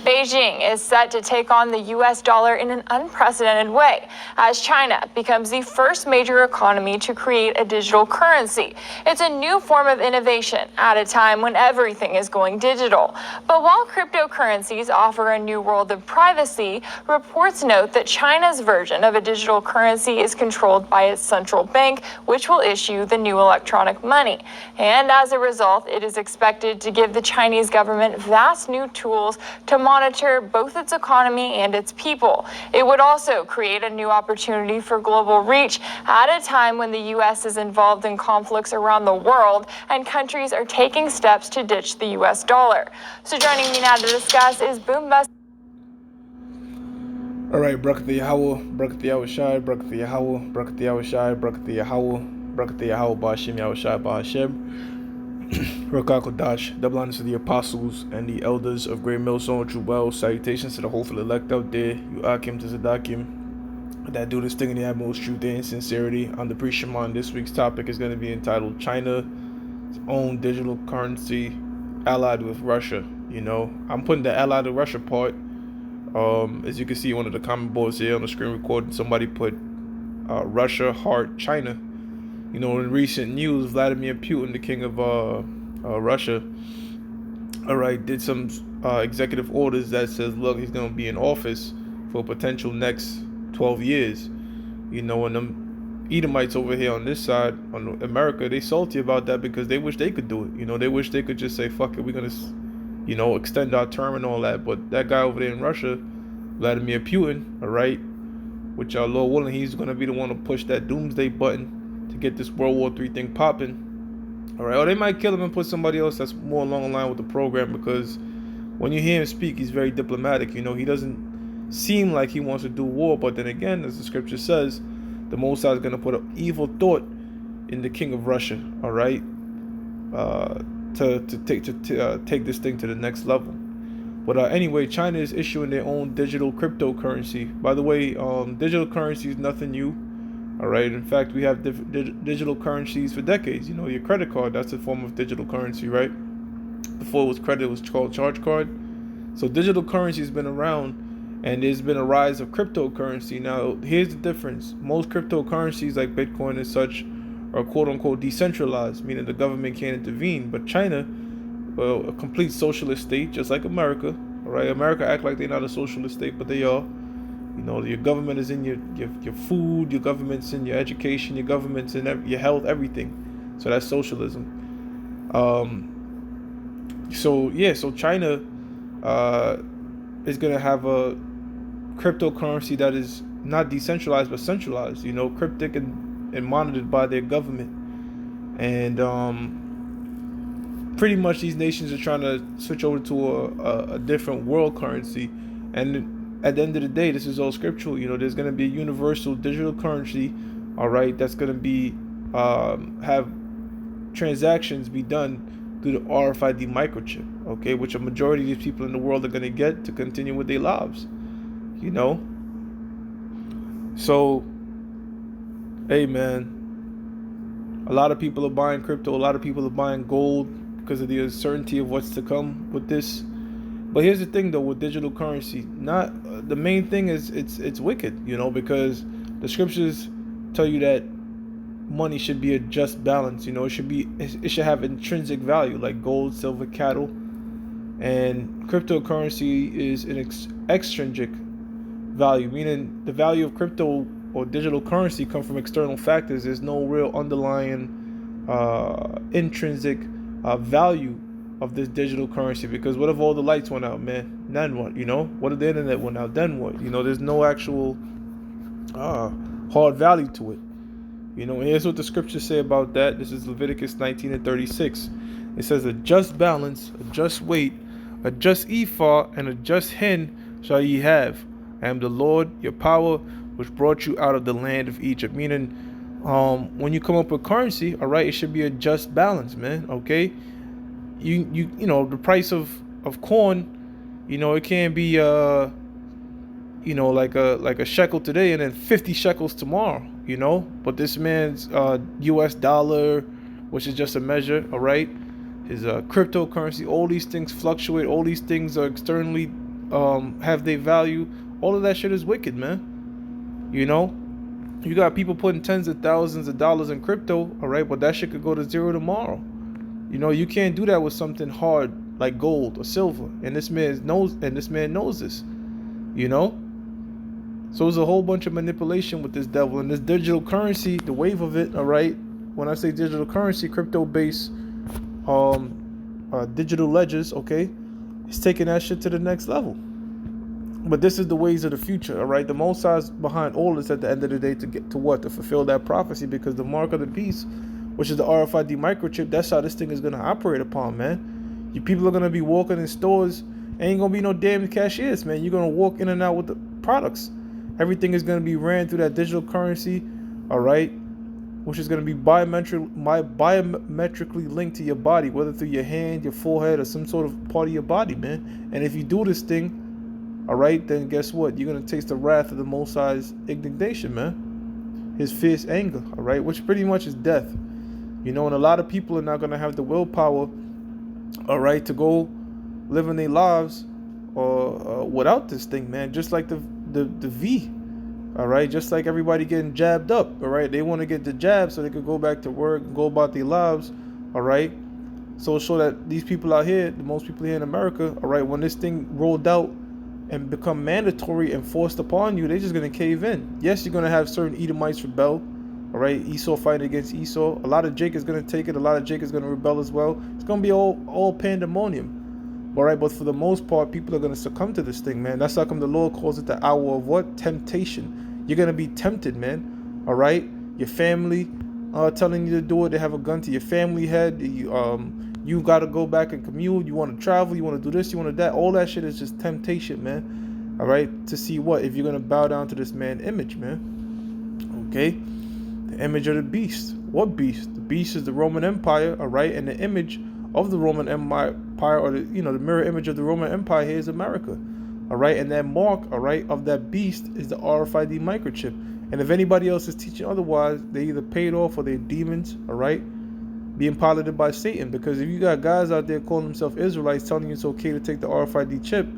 Beijing is set to take on the U.S. dollar in an unprecedented way as China becomes the first major economy to create a digital currency. It's a new form of innovation at a time when everything is going digital. But while cryptocurrencies offer a new world of privacy, reports note that China's version of a digital currency is controlled by its central bank, which will issue the new electronic money. And as a result, it is expected to give the Chinese government vast new tools to monitor both its economy and its people. It would also create a new opportunity for global reach at a time when the U.S. is involved in conflicts around the world and countries are taking steps to ditch the U.S. dollar. So joining me now to discuss is Boom Bust. All right, Brakat the Yahweh, Brakat the Yahushai, Brakat the Yahweh, Brakat the Yahushai, Brakat the Yahweh, Brakat the Yahweh, Ba'ashem, Yahushai, Ba'ashem, Rakak Kodash, double honors to the apostles and the elders of Great Millstone, True Well, salutations to the hopeful elect out there, you Akim to Zadakim, that do this thing in the utmost truth and sincerity. On the pre-Shema, this week's topic is going to be entitled China's own digital currency allied with Russia. You know, I'm putting the allied with Russia part. As you can see, one of the comment boards here on the screen recording, somebody put Russia, heart, China. You know, in recent news, Vladimir Putin, the king of Russia, did some executive orders that says, look, he's going to be in office for a potential next 12 years. You know, and them Edomites over here on this side, on America, they salty about that because they wish they could do it. You know, they wish they could just say, fuck it, we're going to extend our term and all that. But that guy over there in Russia, Vladimir Putin, which Lord willing, he's going to be the one to push that doomsday button to get this World War III thing popping. Or they might kill him and put somebody else that's more along the line with the program, because when you hear him speak, he's very diplomatic. You know, he doesn't seem like he wants to do war. But then again, as the scripture says, the Most High is going to put an evil thought in the king of Russia, to take this thing to the next level. But anyway, China is issuing their own digital cryptocurrency. By the way, digital currency is nothing new. In fact, we have digital currencies for decades. You know, your credit card, that's a form of digital currency, right? Before it was credit, it was called charge card. So digital currency has been around, and there's been a rise of cryptocurrency. Now, here's the difference. Most cryptocurrencies like Bitcoin and such are quote-unquote decentralized, meaning the government can't intervene. But China, well, a complete socialist state, just like America. America act like they're not a socialist state, but they are. You know, your government is in your food, your government's in your education, your government's in your health, everything. So that's socialism. So China is going to have a cryptocurrency that is not decentralized but centralized. You know, cryptic and monitored by their government. And pretty much these nations are trying to switch over to a different world currency. And at the end of the day, this is all scriptural. You know, there's going to be a universal digital currency, that's going to be have transactions be done through the RFID microchip, which a majority of these people in the world are going to get to continue with their lives. You know, so hey man, a lot of people are buying crypto, a lot of people are buying gold because of the uncertainty of what's to come with this. But here's the thing though, with digital currency, not the main thing is it's wicked, because the scriptures tell you that money should be a just balance. You know, it should have intrinsic value like gold, silver, cattle. And cryptocurrency is an extrinsic value, meaning the value of crypto or digital currency come from external factors. There's no real underlying intrinsic value of this digital currency. Because what if all the lights went out, man? Then what? What if the internet went out? Then what? There's no actual hard value to it. And here's what the scriptures say about that. This is Leviticus 19:36. It says, a just balance, a just weight, a just ephah, and a just hin shall ye have. I am the Lord, your power, which brought you out of the land of Egypt. Meaning, when you come up with currency, it should be a just balance, man. Okay, the price of corn, it can't be like a shekel today and then 50 shekels tomorrow. But this man's U.S. dollar, which is just a measure, his cryptocurrency, all these things fluctuate. All these things are externally have their value. All of that shit is wicked, man. You know, you got people putting tens of thousands of dollars in crypto, all right, but that shit could go to zero tomorrow. You know, you can't do that with something hard like gold or silver, and this man knows this. You know, so there's a whole bunch of manipulation with this devil and this digital currency, the wave of it. All right, when I say digital currency, crypto-based, digital ledgers, okay, it's taking that shit to the next level. But this is the ways of the future, all right? The Most High is behind all this at the end of the day to get to what? To fulfill that prophecy, because the mark of the beast, which is the RFID microchip, that's how this thing is going to operate upon, man. You people are going to be walking in stores, ain't going to be no damn cashiers, man. You're going to walk in and out with the products. Everything is going to be ran through that digital currency, all right? Which is going to be biometrically linked to your body, whether through your hand, your forehead, or some sort of part of your body, man. And if you do this thing, all right, then guess what? You're going to taste the wrath of the Most High's indignation, man. His fierce anger, all right, which pretty much is death. You know, and a lot of people are not going to have the willpower, all right, to go living their lives without this thing, man. Just like the V, all right, just like everybody getting jabbed up, all right. They want to get the jab so they could go back to work and go about their lives, all right. So that these people out here, the most people here in America, all right, when this thing rolled out and become mandatory and forced upon you, they're just going to cave in. Yes, you're going to have certain Edomites rebel, all right, Esau fighting against Esau. A lot of Jake is going to take it. A lot of Jake is going to rebel as well. It's going to be all pandemonium, all right. But for the most part, people are going to succumb to this thing, man. That's how come the Lord calls it the hour of what? Temptation. You're going to be tempted, man, all right. Your family telling you to do it. They have a gun to your family head. You got to go back and commute. You want to travel. You want to do this. You want to that. All that shit is just temptation, man. All right. To see what? If you're going to bow down to this man image, man. Okay. The image of the beast. What beast? The beast is the Roman Empire. All right. And the image of the Roman Empire, or the mirror image of the Roman Empire here is America. All right. And that mark, all right, of that beast is the RFID microchip. And if anybody else is teaching otherwise, they either paid off or they're demons. All right. Being piloted by Satan, because if you got guys out there calling themselves Israelites telling you it's okay to take the RFID chip,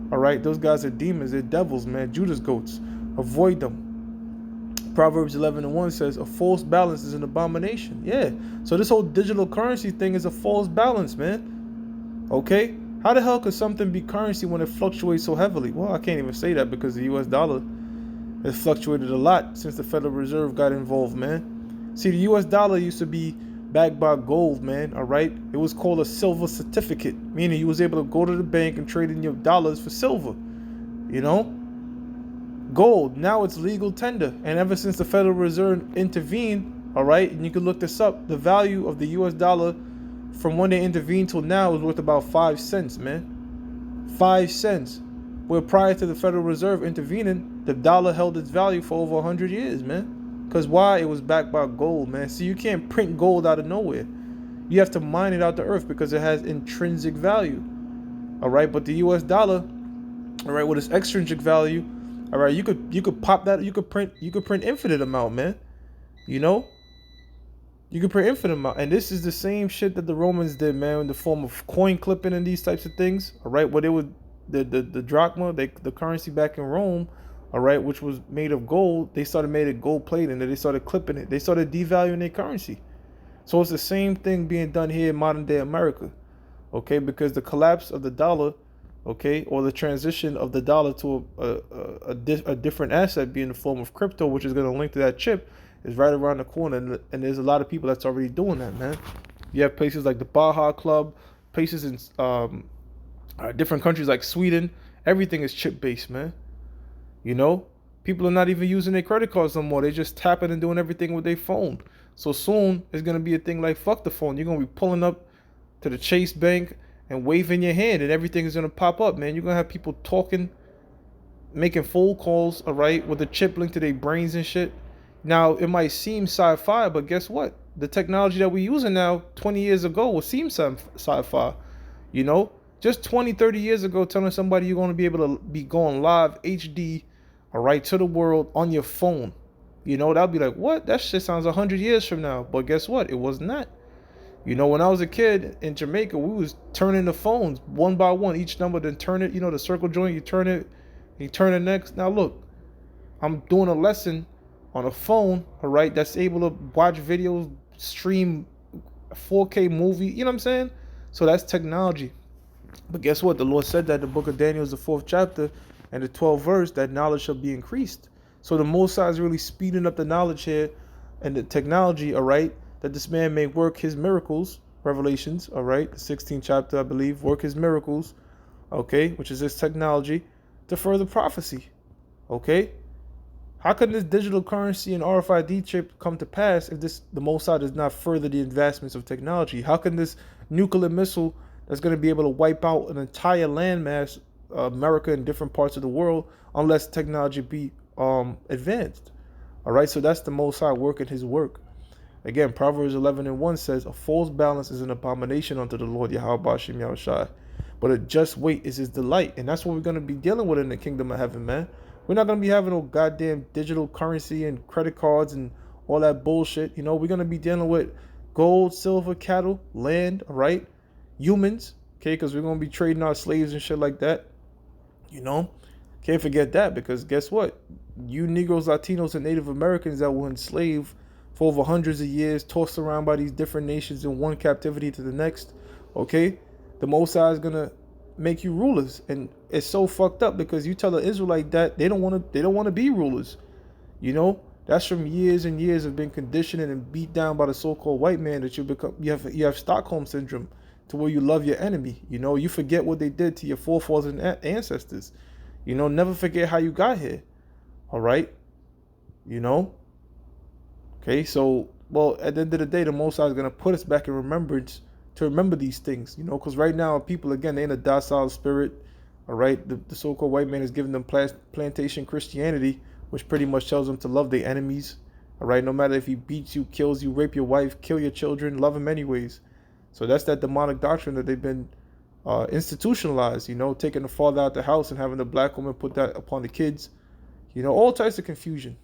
all right, those guys are demons, they're devils, man, Judas goats. Avoid them. Proverbs 11:1 says a false balance is an abomination. Yeah, so this whole digital currency thing is a false balance, man. Okay, how the hell could something be currency when it fluctuates so heavily? Well, I can't even say that because the US dollar has fluctuated a lot since the Federal Reserve got involved, man. See, the US dollar used to be backed by gold, man, all right? It was called a silver certificate, meaning you was able to go to the bank and trade in your dollars for silver, you know? Gold, now it's legal tender. And ever since the Federal Reserve intervened, all right, and you can look this up, the value of the US dollar from when they intervened till now is worth about 5 cents, man. 5 cents. Where prior to the Federal Reserve intervening, the dollar held its value for over 100 years, man. Because why? It was backed by gold, man. So you can't print gold out of nowhere. You have to mine it out the earth because it has intrinsic value. All right, but the US dollar, all right, with its extrinsic value, all right, you could pop that, you could print infinite amount, man. You know? You could print infinite amount. And this is the same shit that the Romans did, man, in the form of coin clipping and these types of things. All right, where they would the drachma, the currency back in Rome, all right, which was made of gold, they started made it gold plated and then they started clipping it. They started devaluing their currency. So it's the same thing being done here in modern day America, okay, because the collapse of the dollar, okay, or the transition of the dollar to a different asset being the form of crypto, which is going to link to that chip, is right around the corner. And there's a lot of people that's already doing that, man. You have places like the Baja Club, places in different countries like Sweden. Everything is chip based, man. You know, people are not even using their credit cards no more. They're just tapping and doing everything with their phone. So soon it's going to be a thing like fuck the phone. You're going to be pulling up to the Chase Bank and waving your hand and everything is going to pop up, man. You're going to have people talking, making phone calls, all right, with the chip linked to their brains and shit. Now, it might seem sci-fi, but guess what? The technology that we're using now 20 years ago will seem sci-fi, you know? Just 20, 30 years ago, telling somebody you're going to be able to be going live HD, all right, to the world on your phone. You know, that'll be like, what? That shit sounds 100 years from now. But guess what? It was not. You know, when I was a kid in Jamaica, we was turning the phones one by one, each number, then turn it, you know, the circle joint, you turn it, you turn it next. Now look, I'm doing a lesson on a phone, all right, that's able to watch videos, stream a 4K movie, you know what I'm saying? So that's technology. But guess what? The Lord said that in the book of Daniel is the 4th chapter and the 12th verse, that knowledge shall be increased. So the Most High is really speeding up the knowledge here and the technology, all right, that this man may work his miracles, Revelations, all right, the 16th chapter, I believe, work his miracles, okay, which is his technology, to further prophecy, okay? How can this digital currency and RFID chip come to pass if the Mossad does not further the advancements of technology? How can this nuclear missile that's going to be able to wipe out an entire landmass, America and different parts of the world, unless technology be advanced? All right, so that's the Mossad working his work. Again, Proverbs 11:1 says, "A false balance is an abomination unto the Lord Yahweh Bashim Yahushai, but a just weight is his delight." And that's what we're going to be dealing with in the kingdom of heaven, man. We're not going to be having no goddamn digital currency and credit cards and all that bullshit. You know, we're going to be dealing with gold, silver, cattle, land, all right? Humans, okay? Because we're going to be trading our slaves and shit like that. You know? Can't forget that, because guess what? You Negroes, Latinos, and Native Americans that were enslaved for over hundreds of years, tossed around by these different nations in one captivity to the next, okay? The Most High is going to make you rulers, and it's so fucked up because you tell an Israelite that they don't want to be rulers. You know, that's from years and years of being conditioned and beat down by the so-called white man, that you have Stockholm syndrome, to where you love your enemy. You know, you forget what they did to your forefathers and ancestors. You know, never forget how you got here. All right, you know. Okay, so, well, at the end of the day, the Most High is gonna put us back in remembrance to remember these things, you know, because right now people, again, they're in a docile spirit. All right, the so-called white man is giving them plantation Christianity, which pretty much tells them to love their enemies. All right, no matter if he beats you, kills you, rape your wife, kill your children, love him anyways. So that's that demonic doctrine that they've been institutionalized, you know, taking the father out the house and having the black woman put that upon the kids, you know, all types of confusion.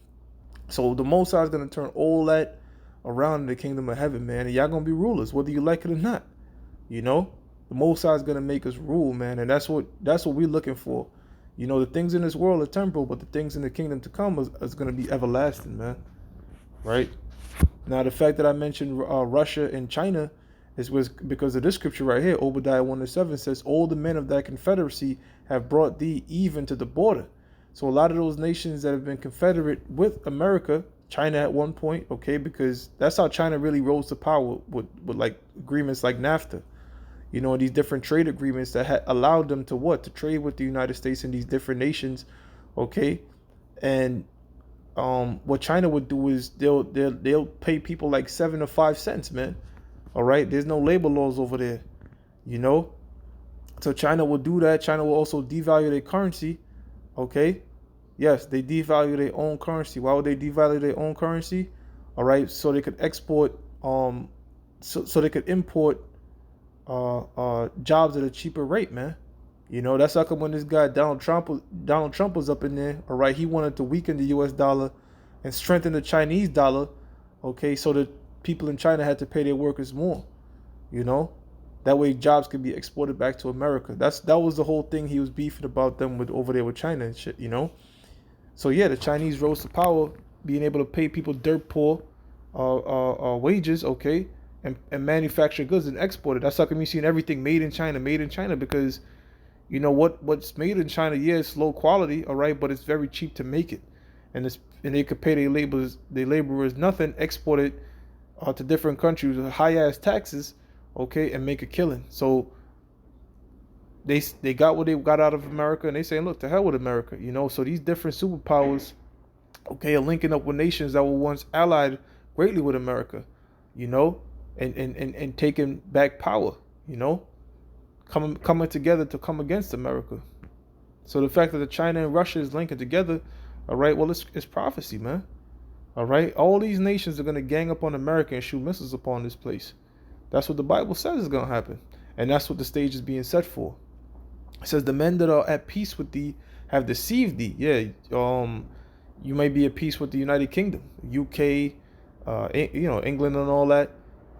So the Most High is going to turn all that around in the kingdom of heaven, man. And y'all going to be rulers, whether you like it or not. You know, the Most High is going to make us rule, man. And that's what we're looking for. You know, the things in this world are temporal, but the things in the kingdom to come is going to be everlasting, man. Right? Now, the fact that I mentioned Russia and China was because of this scripture right here. Obadiah 1:7 says, "All the men of that confederacy have brought thee even to the border." So a lot of those nations that have been confederate with America, China at one point, okay, because that's how China really rose to power with like agreements like NAFTA, you know, these different trade agreements that had allowed them to what? To trade with the United States and these different nations, okay, and what China would do is they'll pay people like 7 or 5 cents, man. All right, there's no labor laws over there, you know. So China will do that. China will also devalue their currency. Okay, yes, they devalue their own currency. Why would they devalue their own currency? All right, so they could export, so they could import jobs at a cheaper rate, man. You know, that's how come when this guy Donald Trump was up in there. All right, he wanted to weaken the U.S. dollar and strengthen the Chinese dollar. Okay, so that people in China had to pay their workers more. You know, that way jobs could be exported back to America. That was the whole thing he was beefing about them with over there with China and shit, you know. So yeah, the Chinese rose to power, being able to pay people dirt poor wages, okay, and manufacture goods and export it. That's how come you seeing everything made in China, because you know what's made in China, yeah, it's low quality, all right, but it's very cheap to make it, and they could pay their laborers nothing, export it to different countries with high ass taxes, okay, and make a killing. So they got what they got out of America, and they saying, look, to hell with America, you know. So these different superpowers, okay, are linking up with nations that were once allied greatly with America, you know, and taking back power, you know, coming together to come against America. So the fact that China and Russia is linking together, all right, well, it's prophecy, man. All right, all these nations are gonna gang up on America and shoot missiles upon this place. That's what the Bible says is gonna happen, and that's what the stage is being set for. It says the men that are at peace with thee have deceived thee. Yeah, you may be at peace with the United Kingdom, UK, you know, England and all that.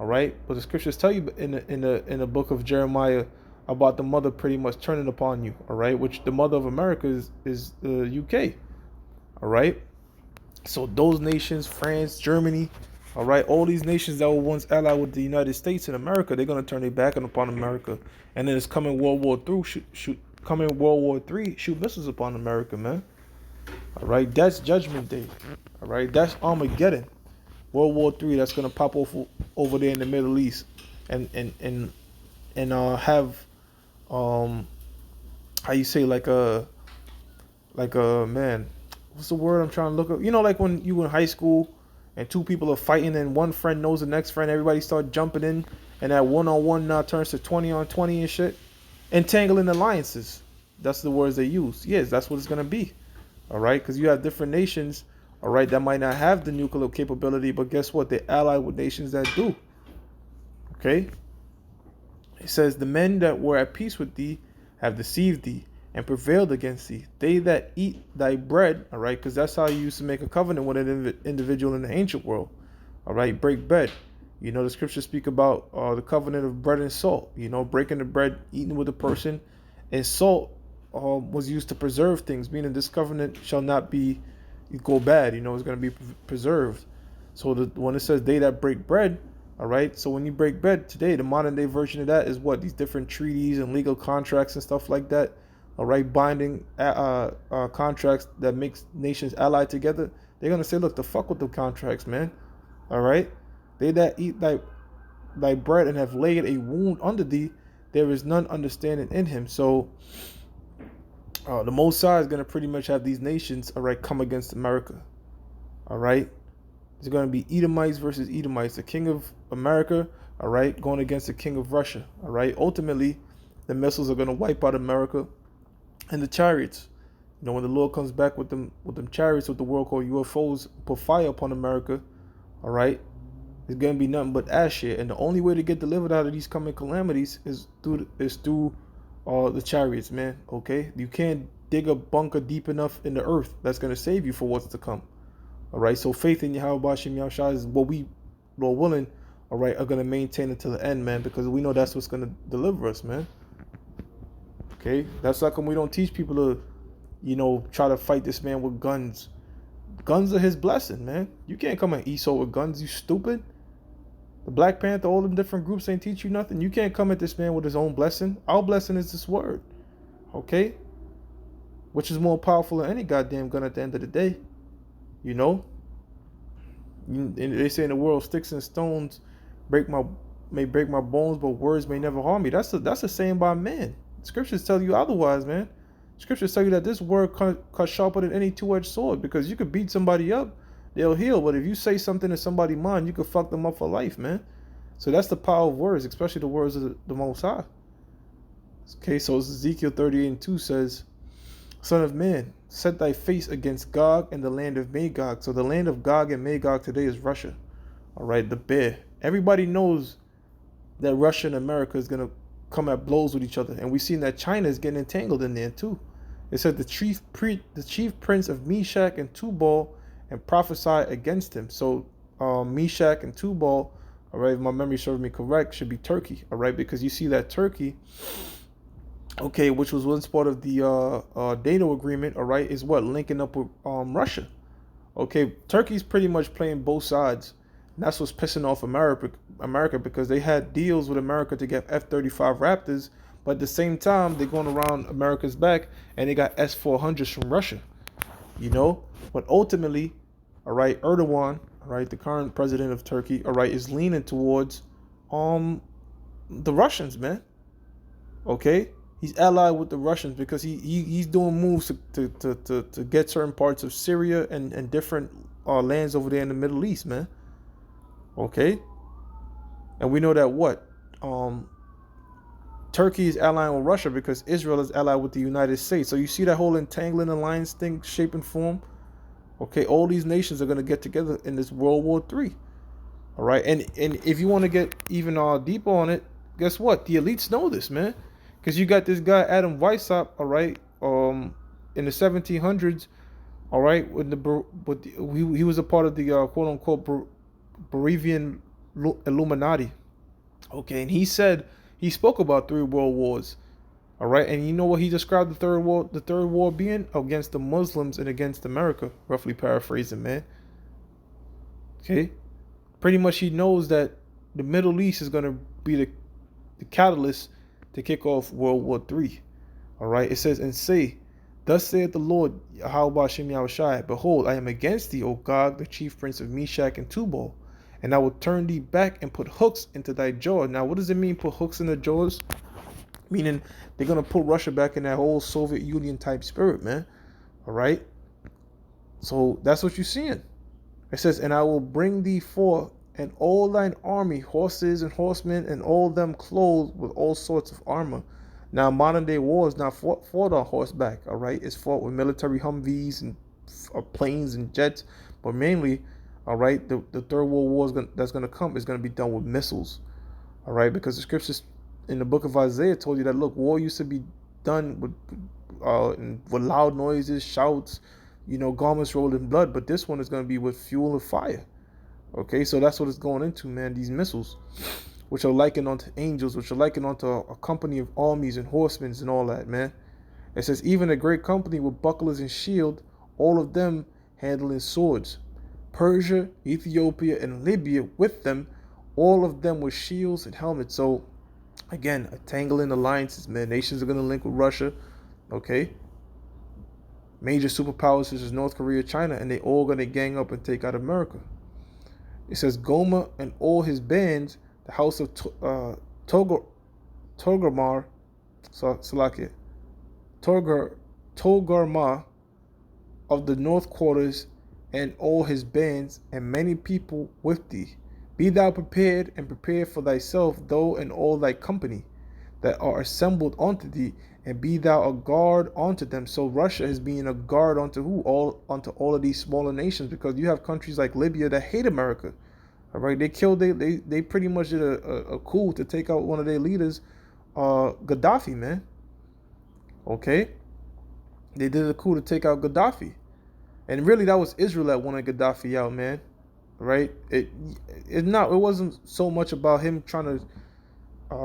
All right, but the scriptures tell you in the book of Jeremiah about the mother pretty much turning upon you. All right, which the mother of America is the UK. All right, so those nations, France, Germany, all right, all these nations that were once allied with the United States and America, they're gonna turn their back upon America, and then it's coming World War III, coming World War III, shoot missiles upon America, man. All right, that's Judgment Day. All right, that's Armageddon. World War III, that's gonna pop off over there in the Middle East, and have how you say like a man, what's the word I'm trying to look up? You know, like when you in high school and two people are fighting and one friend knows the next friend, everybody start jumping in, and that one-on-one now turns to 20-on-20 and shit. Entangling alliances. That's the words they use. Yes, that's what it's gonna be. All right, because you have different nations, all right, that might not have the nuclear capability, but guess what? They're allied with nations that do. Okay. It says, the men that were at peace with thee have deceived thee and prevailed against thee. They that eat thy bread, all right, because that's how you used to make a covenant with an individual in the ancient world. All right, break bread. You know, the scriptures speak about the covenant of bread and salt. You know, breaking the bread, eating with a person, and salt was used to preserve things, meaning this covenant shall not be go bad. You know, it's going to be preserved. So when it says they that break bread, all right, so when you break bread today, the modern day version of that is what? These different treaties and legal contracts and stuff like that. All right, binding contracts that makes nations allied together. They're going to say, look, the fuck with the contracts, man. All right, they that eat thy bread and have laid a wound under thee, there is none understanding in him. So the Most High is going to pretty much have these nations, all right, come against America. All right, it's going to be Edomites versus Edomites, the king of America, all right, going against the king of Russia. All right, ultimately, the missiles are going to wipe out America and the chariots. You know, when the Lord comes back with them chariots, what the world called UFOs, put fire upon America. All right, it's going to be nothing but ash here, and the only way to get delivered out of these coming calamities is through the chariots, man. Okay, you can't dig a bunker deep enough in the earth that's going to save you for what's to come. All right, so faith in Yahweh Bashim Yahushua is what we, Lord willing, all right, are going to maintain until the end, man, because we know that's what's going to deliver us, man. Okay, that's like when we don't teach people to, you know, try to fight this man with guns. Guns are his blessing, man. You can't come at Esau with guns, you stupid. The Black Panther, all them different groups ain't teach you nothing. You can't come at this man with his own blessing. Our blessing is this word, okay? Which is more powerful than any goddamn gun at the end of the day. You know? They say in the world, sticks and stones may break my bones, but words may never harm me. That's a saying by man. Scriptures tell you otherwise, man. Scriptures tell you that this word cuts sharper than any two-edged sword, because you could beat somebody up, they'll heal, but if you say something to somebody's mind, you could fuck them up for life, man. So that's the power of words, especially the words of the Most High. Okay, so Ezekiel 38:2 says, Son of man, set thy face against Gog and the land of Magog. So the land of Gog and Magog today is Russia. All right, the bear. Everybody knows that Russia and America is going to come at blows with each other. And we've seen that China is getting entangled in there too. It said the chief prince of Meshach and Tubal and prophesy against him. So Meshach and Tubal, all right, if my memory serves me correct, should be Turkey. All right, because you see that Turkey, okay, which was once part of the Dano agreement, all right, is what? Linking up with Russia. Okay, Turkey's pretty much playing both sides. And that's what's pissing off America, because they had deals with America to get F-35 Raptors, but at the same time, they're going around America's back and they got S-400s from Russia, you know? But ultimately, all right, Erdogan, all right, the current president of Turkey, all right, is leaning towards the Russians, man. Okay? He's allied with the Russians because he's doing moves to get certain parts of Syria and different lands over there in the Middle East, man. Okay? And we know that what? Turkey is allying with Russia because Israel is allied with the United States. So you see that whole entangling alliance thing, shape and form? Okay, all these nations are going to get together in this World War III. All right? And if you want to get even deeper on it, guess what? The elites know this, man. Because you got this guy, Adam Weishaupt, all right, in the 1700s, all right, he was a part of the quote-unquote Bavarian Illuminati, Okay, and he spoke about 3 world wars. All right, and you know what he described the third war being? Against the Muslims and against America, roughly paraphrasing, man. Okay, pretty much he knows that the Middle East is gonna be the catalyst to kick off World War III. All right, it says, and say, thus saith the Lord, Yahweh Shem Yahushai, behold, I am against thee, O Gog, the chief prince of Meshach and Tubal, and I will turn thee back and put hooks into thy jaw. Now, what does it mean, put hooks in the jaws? Meaning they're gonna put Russia back in that whole Soviet Union type spirit, man. All right, so that's what you're seeing. It says, and I will bring thee forth, and all thine army, horses and horsemen, and all them clothed with all sorts of armor. Now, modern day war is not fought on horseback, all right? It's fought with military Humvees and planes and jets, but mainly, all right, the Third World War that's going to come is going to be done with missiles, all right? Because the scriptures in the book of Isaiah told you that, look, war used to be done with loud noises, shouts, garments rolled in blood, but this one is going to be with fuel and fire. Okay, so that's what it's going into, man. These missiles, which are likened unto angels, which are likened unto a company of armies and horsemen and all that, man. It says, even a great company with bucklers and shield, all of them handling swords. Persia, Ethiopia, and Libya with them, all of them with shields and helmets. So, again, a tangling alliances, man. Nations are going to link with Russia, okay? Major superpowers such as North Korea, China, and they all going to gang up and take out America. It says, Goma and all his bands, the house of Togarmah, Togarmah of the north quarters, and all his bands, and many people with thee. Be thou prepared, and prepare for thyself, thou and all thy company that are assembled unto thee, and be thou a guard unto them. So Russia is being a guard unto who? Unto all of these smaller nations, because you have countries like Libya that hate America. All right, they pretty much did a coup to take out one of their leaders, Gaddafi, man. Okay, they did a coup to take out Gaddafi, and really that was Israel that wanted Gaddafi out, man. Right? It wasn't so much about him trying to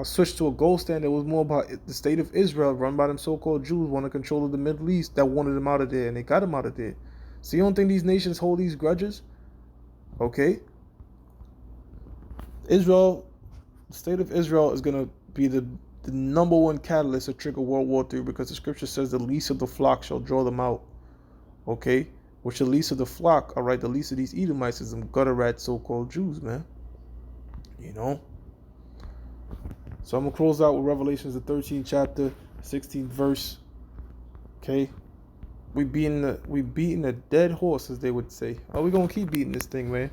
switch to a gold standard. It was more about the state of Israel, run by them so-called Jews, wanting control of the Middle East, that wanted him out of there, and they got him out of there. So you don't think these nations hold these grudges? Okay. Israel, the state of Israel is going to be the number one catalyst to trigger World War III, because the scripture says the least of the flock shall draw them out. Okay? Which the least of the flock, all right, the least of these Edomites is them gutter rat so-called Jews, man. So I'm going to close out with Revelations, the 13th chapter, 16th verse. Okay? We beating a dead horse, as they would say. Oh, we're going to keep beating this thing, man.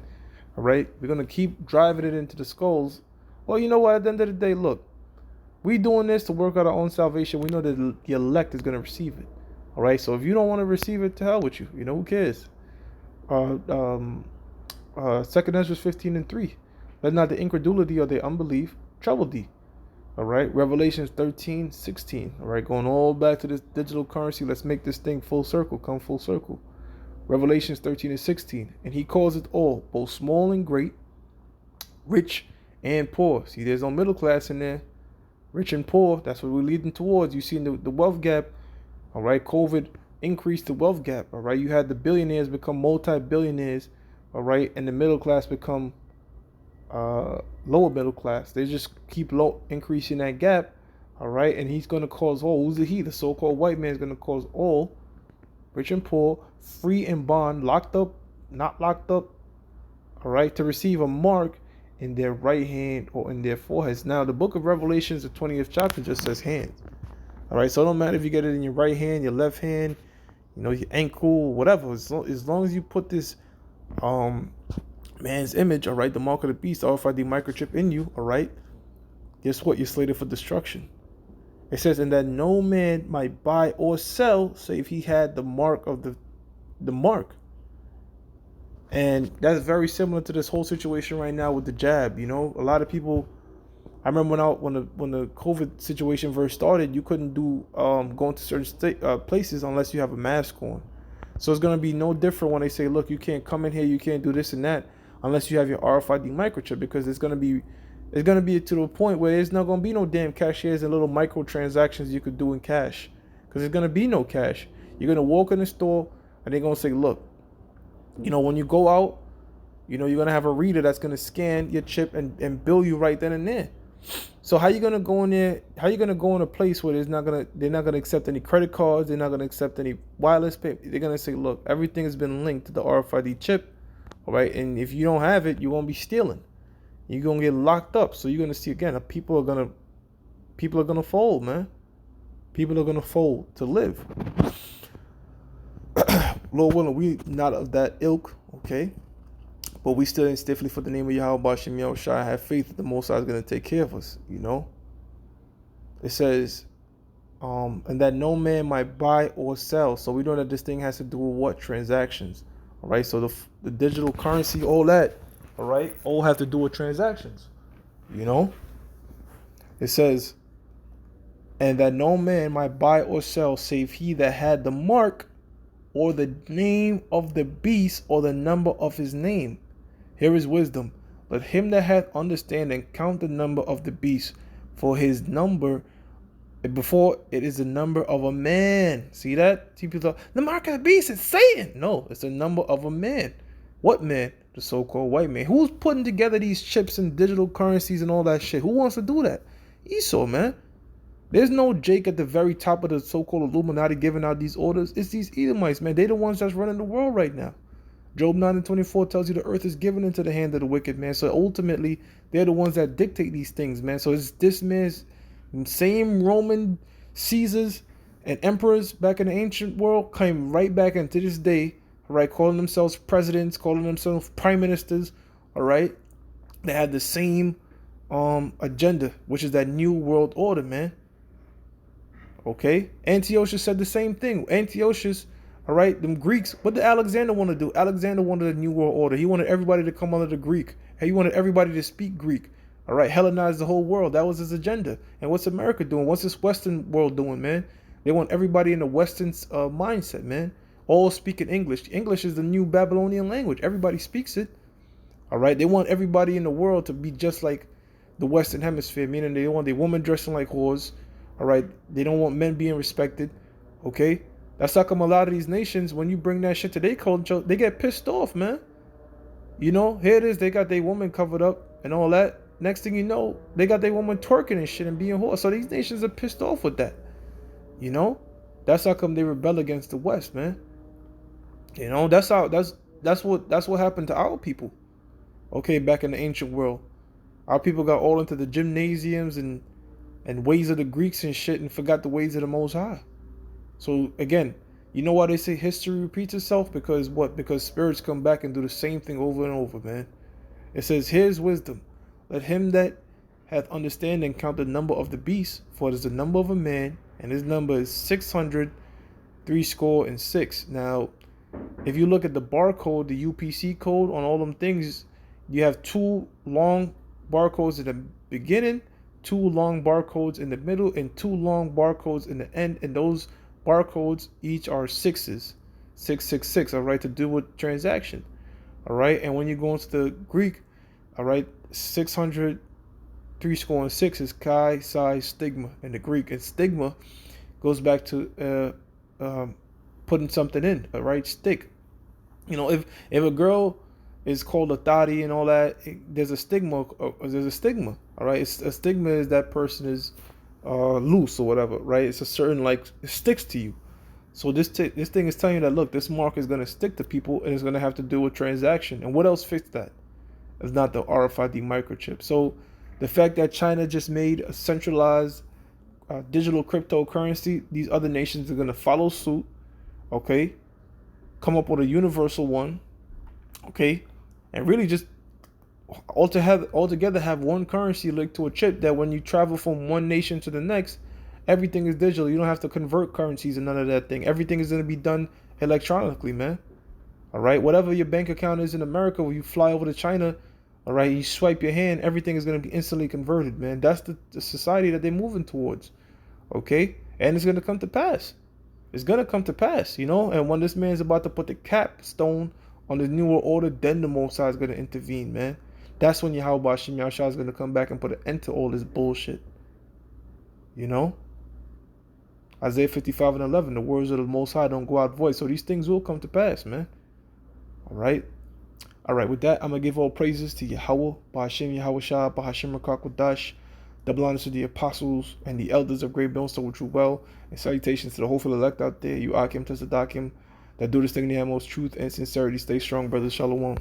All right? We're going to keep driving it into the skulls. Well, you know what? At the end of the day, look. We doing this to work out our own salvation. We know that the elect is going to receive it. All right? So if you don't want to receive it, to hell with you. Who cares? 2 Ezra 15:3. Let not the incredulity or the unbelief trouble thee. All right? Revelations 13:16. All right? Going all back to this digital currency. Let's make this thing full circle. Come full circle. Revelations 13:16. And he calls it all, both small and great, rich and poor. See, there's no middle class in there. Rich and poor, that's what we're leading towards. You see the wealth gap, all right? COVID increased the wealth gap, all right? You had the billionaires become multi-billionaires, all right? And the middle class become lower middle class. They just keep increasing that gap, all right? And he's going to cause all. Who's the he? The so-called white man is going to cause all, rich and poor, free and bond, locked up, not locked up, all right, to receive a mark in their right hand or in their foreheads. Now, the book of Revelations, the 20th chapter, just says hands. All right, so it don't matter if you get it in your right hand, your left hand, your ankle, whatever. As long as you put this man's image, all right, the mark of the beast, RFID microchip in you, all right, guess what? You're slated for destruction. It says, and that no man might buy or sell save he had the mark of the mark. And that's very similar to this whole situation right now with the jab. A lot of people, I remember when the COVID situation first started, you couldn't do go into certain places unless you have a mask on. So it's going to be no different when they say, look, you can't come in here, you can't do this and that unless you have your RFID microchip, because it's going to be It's gonna be to the point where there's not gonna be no damn cashiers and little microtransactions you could do in cash, because there's gonna be no cash. You're gonna walk in the store and they're gonna say, look, when you go out, you're gonna have a reader that's gonna scan your chip and bill you right then and there. So how you gonna go in there? How you gonna go in a place where they're not gonna accept any credit cards, they're not gonna accept any wireless pay. They're gonna say, look, everything has been linked to the RFID chip, all right? And if you don't have it, you're gonna be stealing. You're gonna get locked up. So you're gonna see again, people are gonna fold, man. People are gonna fold to live. Lord willing, we not of that ilk, okay? But we still in stiffly for the name of Yahweh Bashem Yahushua. Have faith that the Most High is going to take care of us, It says, and that no man might buy or sell. So we know that this thing has to do with what? Transactions. All right, so the digital currency, all that, all right, all have to do with transactions, It says, and that no man might buy or sell save he that had the mark or the name of the beast or the number of his name. Here is wisdom. Let him that hath understanding count the number of the beast, for his number before it is the number of a man. See that? See, people thought the mark of the beast is Satan. No, it's the number of a man. What man? The so-called white man. Who's putting together these chips and digital currencies and all that shit? Who wants to do that? Esau, man. There's no Jake at the very top of the so-called Illuminati giving out these orders. It's these Edomites, man. They're the ones that's running the world right now. Job 9:24 tells you the earth is given into the hand of the wicked, man. So ultimately, they're the ones that dictate these things, man. So it's this man's same Roman Caesars and emperors back in the ancient world came right back into this day, all right, calling themselves presidents, calling themselves prime ministers, all right. They had the same agenda, which is that new world order, man. Okay, Antiochus said the same thing. Antiochus, all right, them Greeks. What did Alexander want to do? Alexander wanted a new world order. He wanted everybody to come under the Greek. He wanted everybody to speak Greek. All right, Hellenize the whole world. That was his agenda. And what's America doing? What's this Western world doing, man? They want everybody in the Western mindset, man. All speaking English. English is the new Babylonian language. Everybody speaks it. All right, they want everybody in the world to be just like the Western Hemisphere, meaning they want the women dressing like whores. All right, they don't want men being respected. Okay, that's how come a lot of these nations, when you bring that shit to their culture, they get pissed off, man. Here it is, they got their woman covered up and all that. Next thing you know, they got their woman twerking and shit and being whore. So these nations are pissed off with that. That's how come they rebel against the West, man. That's what happened to our people. Okay, back in the ancient world, our people got all into the gymnasiums and ways of the Greeks and shit and forgot the ways of the Most High. So again, you know why they say history repeats itself? Because what? Because spirits come back and do the same thing over and over, man. It says, here's wisdom. Let him that hath understanding count the number of the beast, for it is the number of a man, and his number is 666. Now, if you look at the barcode, the UPC code on all them things, you have two long barcodes in the beginning, two long barcodes in the middle, and two long barcodes in the end, and those barcodes each are sixes, 666, all right, to do with transaction, all right. And when you go into the Greek, all right, 666 is chi, psi, stigma in the Greek, and stigma goes back to putting something in, all right, stick. If a girl is called a thotty and all that, there's a stigma. All right. A stigma is that person is loose or whatever, right? It's a certain, like, it sticks to you. So this thing is telling you that, look, this mark is going to stick to people and it's going to have to do with transaction. And what else fixed that? It's not the RFID microchip. So the fact that China just made a centralized digital cryptocurrency, these other nations are going to follow suit, okay? Come up with a universal one, okay? And really just altogether have one currency linked to a chip that when you travel from one nation to the next, everything is digital. You don't have to convert currencies and none of that thing. Everything is going to be done electronically, man. All right? Whatever your bank account is in America, when you fly over to China, all right, you swipe your hand, everything is going to be instantly converted, man. That's the society that they're moving towards, okay? And it's going to come to pass. It's going to come to pass, And when this man's about to put the capstone on the newer order, then the Most High is going to intervene, man. That's when Yahweh Hashem Yahushua is going to come back and put an end to all this bullshit. You know? Isaiah 55:11, the words of the Most High don't go out void. So these things will come to pass, man. All right? All right, with that, I'm going to give all praises to Yahweh, Bahashem Yahushua, Bahashem Rakakwadash, double honors to the apostles and the elders of Great Millstone, which were well, and salutations to the hopeful elect out there, you Akim, Tzadakim, that do this thing in the most truth and sincerity. Stay strong, brothers. Shalom.